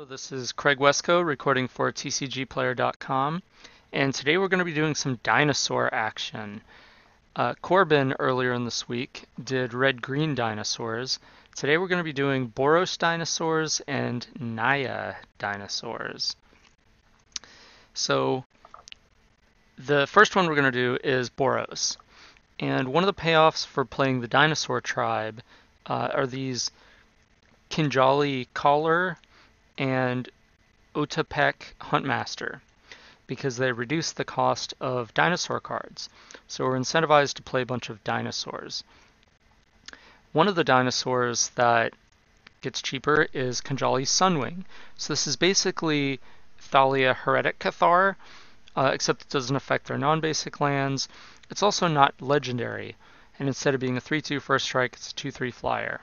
This is Craig Wescoe recording for TCGplayer.com, and today we're going to be doing some dinosaur action. Corbin earlier in this week did red-green dinosaurs. Today we're going to be doing Boros dinosaurs and Naya dinosaurs. So the first one we're going to do is Boros, and one of the payoffs for playing the dinosaur tribe are these Kinjali Collar and Otepec Huntmaster, because they reduce the cost of dinosaur cards. So we're incentivized to play a bunch of dinosaurs. One of the dinosaurs that gets cheaper is Kinjali Sunwing. So this is basically Thalia Heretic Cathar, except it doesn't affect their non-basic lands. It's also not legendary, and instead of being a 3/2 first strike, it's a 2/3 flyer.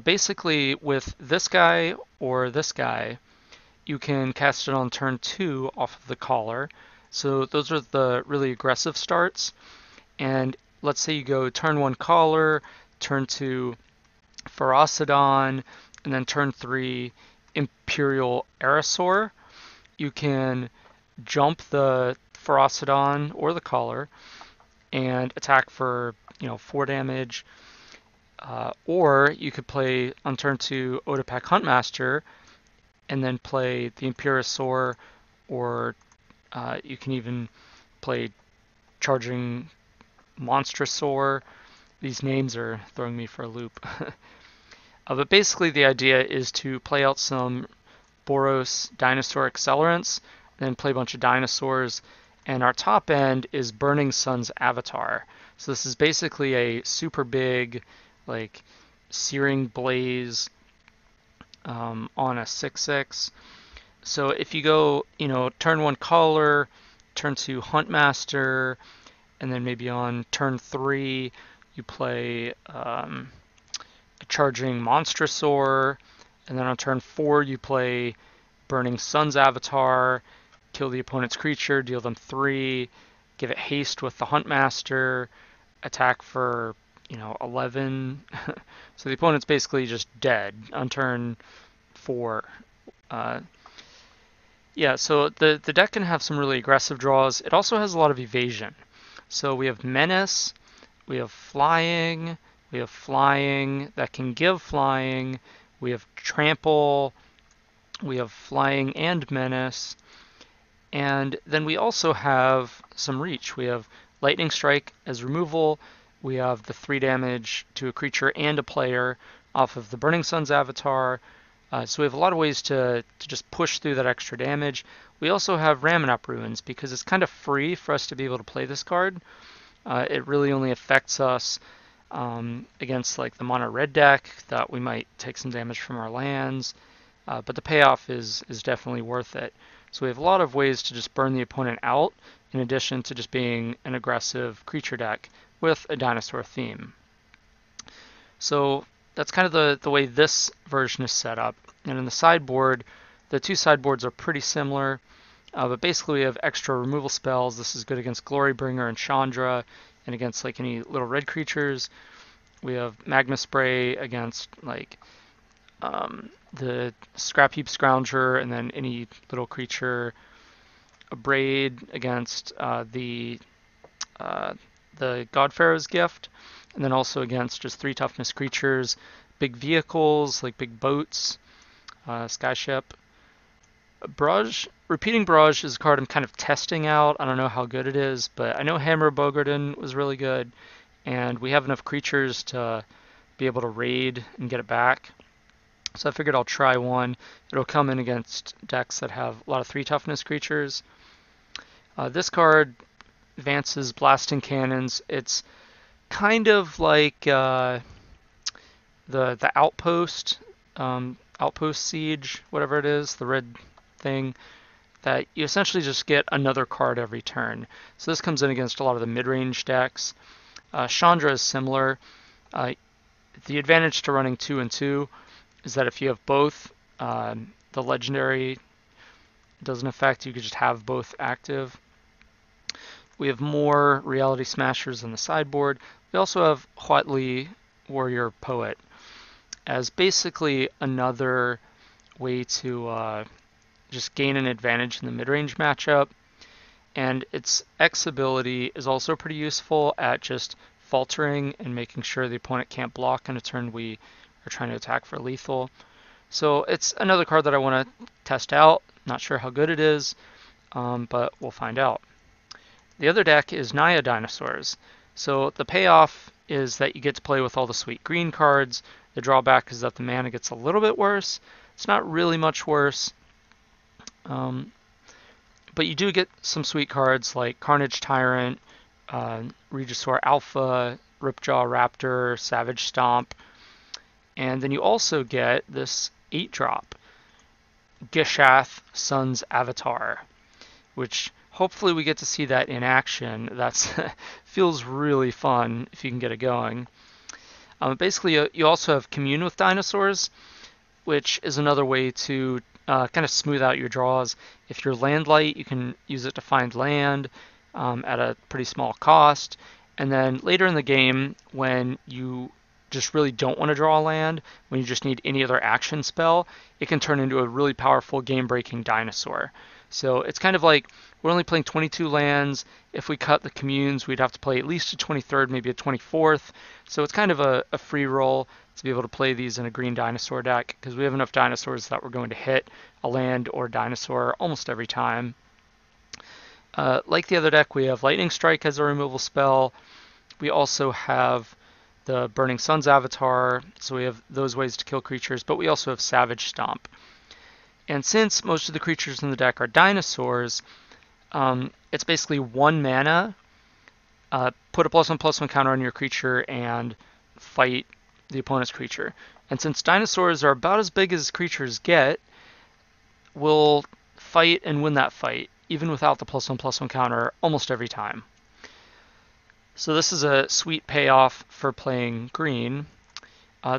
Basically, with this guy or this guy, you can cast it on turn 2 off of the collar. So those are the really aggressive starts. And let's say you go turn 1 collar, turn 2 Ferocidon, and then turn 3 Imperial Aerosaur. You can jump the Ferocidon or the collar and attack for 4 damage. Or you could play on turn 2 Otepec Huntmaster and then play the Imperiosaur, or you can even play Charging Monstrosaur. These names are throwing me for a loop. But basically the idea is to play out some Boros dinosaur accelerants, then play a bunch of dinosaurs, and our top end is Burning Sun's Avatar. So this is basically a super big, like, Searing Blaze on a 6/6. So if you go, turn 1 Collar, turn 2 Huntmaster, and then maybe on turn 3 you play a Charging Monstrosaur, and then on turn 4 you play Burning Sun's Avatar, kill the opponent's creature, deal them 3, give it haste with the Huntmaster, attack for 11. So the opponent's basically just dead on turn 4. So the deck can have some really aggressive draws. It also has a lot of evasion. So we have Menace, we have Flying that can give Flying, we have Trample, we have Flying and Menace, and then we also have some reach. We have Lightning Strike as removal. We have the 3 damage to a creature and a player off of the Burning Sun's Avatar. So we have a lot of ways to just push through that extra damage. We also have Ramunap Ruins, because it's kind of free for us to be able to play this card. It really only affects us against like the mono red deck that we might take some damage from our lands. But the payoff is definitely worth it. So we have a lot of ways to just burn the opponent out, in addition to just being an aggressive creature deck with a dinosaur theme. So that's kind of the way this version is set up. And in the sideboard, the two sideboards are pretty similar, but basically we have extra removal spells. This is good against Glorybringer and Chandra, and against like any little red creatures. We have Magma Spray against like the Scrap Heap Scrounger, and then any little creature. A Braid against the Godpharaoh's Gift, and then also against just 3 toughness creatures, big vehicles like big boats, Skyship. Repeating Barrage is a card I'm kind of testing out. I don't know how good it is, but I know Hammer Bogarden was really good, and we have enough creatures to be able to raid and get it back. So I figured I'll try one. It'll come in against decks that have a lot of 3 toughness creatures. This card advances Blasting Cannons. It's kind of like the Outpost, Outpost Siege, whatever it is, the red thing, that you essentially just get another card every turn. So this comes in against a lot of the mid-range decks. Chandra is similar. The advantage to running 2 and 2 is that if you have both, the legendary doesn't affect. You could just have both active. We have more Reality Smashers in the sideboard. We also have Huatli Warrior Poet as basically another way to just gain an advantage in the mid-range matchup. And its X ability is also pretty useful at just faltering and making sure the opponent can't block in a turn we are trying to attack for lethal. So it's another card that I want to test out. Not sure how good it is, but we'll find out. The other deck is Naya Dinosaurs. So the payoff is that you get to play with all the sweet green cards. The drawback is that the mana gets a little bit worse. It's not really much worse. But you do get some sweet cards like Carnage Tyrant, Regisaur Alpha, Ripjaw Raptor, Savage Stomp. And then you also get this 8-drop, Gishath Sun's Avatar, which hopefully we get to see that in action. That feels really fun if you can get it going. Basically, you also have Commune with Dinosaurs, which is another way to kind of smooth out your draws. If you're land light, you can use it to find land at a pretty small cost. And then later in the game, when you just really don't want to draw a land, when you just need any other action spell, it can turn into a really powerful game-breaking dinosaur. So it's kind of like we're only playing 22 lands. If we cut the communes, we'd have to play at least a 23rd, maybe a 24th. So it's kind of a free roll to be able to play these in a green dinosaur deck, because we have enough dinosaurs that we're going to hit a land or dinosaur almost every time. Like the other deck, we have Lightning Strike as a removal spell. We also have the Burning Sun's Avatar, so we have those ways to kill creatures, but we also have Savage Stomp. And since most of the creatures in the deck are dinosaurs, it's basically 1 mana, put a +1/+1 counter on your creature, and fight the opponent's creature. And since dinosaurs are about as big as creatures get, we'll fight and win that fight, even without the +1/+1 counter, almost every time. So this is a sweet payoff for playing green.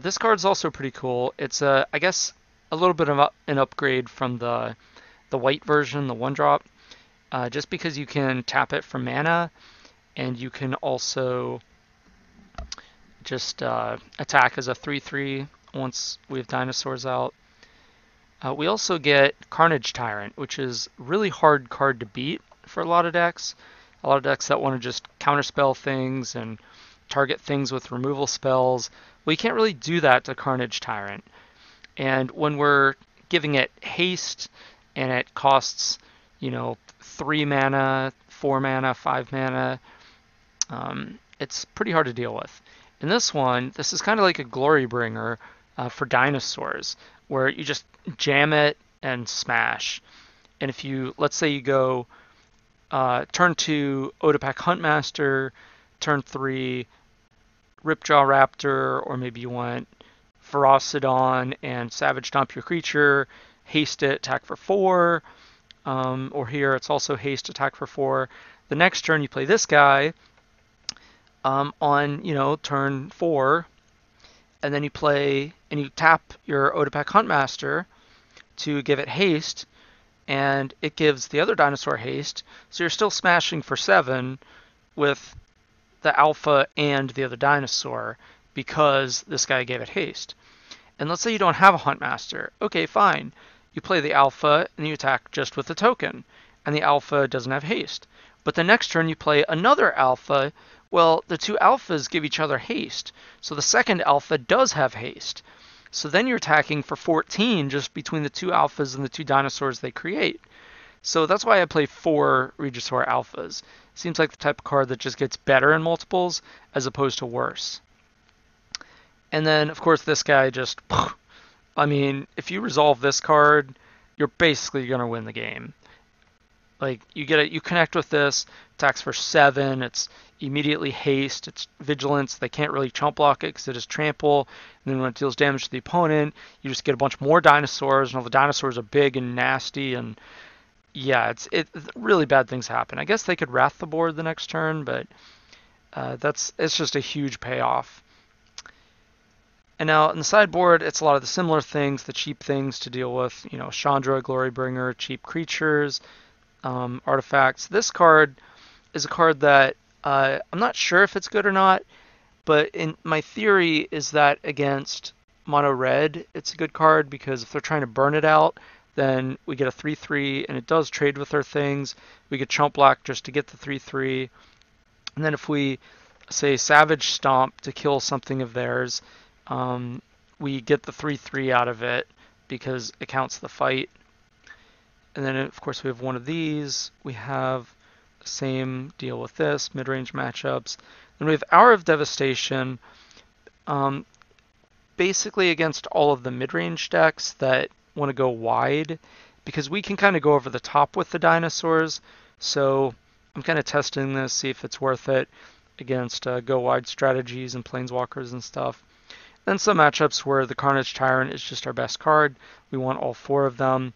This card's also pretty cool. It's, I guess, a little bit of an upgrade from the white version, the 1-drop, just because you can tap it for mana, and you can also just attack as a 3/3 once we have dinosaurs out. We also get Carnage Tyrant, which is a really hard card to beat for a lot of decks. A lot of decks that want to just counterspell things and target things with removal spells. Well, you can't really do that to Carnage Tyrant. And when we're giving it haste and it costs, 3 mana, 4 mana, 5 mana, it's pretty hard to deal with. In this one, this is kind of like a Glory Bringer for dinosaurs, where you just jam it and smash. And if you, let's say you go turn 2, Odopak Huntmaster, turn 3, Ripjaw Raptor, or maybe you want Ferocidon and Savage Stomp your creature, haste it, attack for 4, or here it's also haste, attack for 4. The next turn you play this guy on, turn 4, and then you play, and you tap your Odopak Huntmaster to give it haste, and it gives the other dinosaur haste, so you're still smashing for 7 with the alpha and the other dinosaur because this guy gave it haste. And let's say you don't have a Huntmaster. Okay, fine. You play the alpha and you attack just with the token, and the alpha doesn't have haste. But the next turn you play another alpha. Well, the 2 alphas give each other haste, so the second alpha does have haste. So then you're attacking for 14 just between the 2 alphas and the 2 dinosaurs they create. So that's why I play 4 Regisaur alphas. Seems like the type of card that just gets better in multiples as opposed to worse. And then, of course, this guy just, if you resolve this card, you're basically going to win the game. Like, you connect with this, attacks for 7, it's immediately haste, it's vigilance, they can't really chump block it because it is trample, and then when it deals damage to the opponent, you just get a bunch more dinosaurs, and all the dinosaurs are big and nasty, and yeah, it's really bad things happen. I guess they could Wrath the board the next turn, but it's just a huge payoff. And now in the sideboard, it's a lot of the similar things, the cheap things to deal with, Chandra, Glorybringer, cheap creatures, artifacts. This card is a card that I'm not sure if it's good or not, but in my theory is that against mono red, it's a good card because if they're trying to burn it out, then we get a 3/3, and it does trade with our things. We get chump black just to get the 3/3. And then if we say Savage Stomp to kill something of theirs, we get the 3/3 out of it because it counts the fight. And then of course we have one of these. We have the same deal with this, mid-range matchups. Then we have Hour of Devastation, basically against all of the mid-range decks that want to go wide, because we can kind of go over the top with the dinosaurs. So I'm kind of testing this, see if it's worth it against go wide strategies and planeswalkers and stuff. Then some matchups where the Carnage Tyrant is just our best card. We want all 4 of them.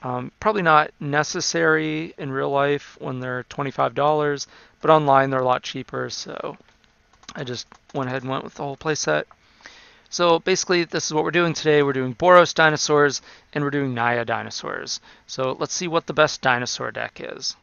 Probably not necessary in real life when they're $25, but online they're a lot cheaper, so I just went ahead and went with the whole playset. So basically this is what we're doing today. We're doing Boros dinosaurs and we're doing Naya dinosaurs. So let's see what the best dinosaur deck is.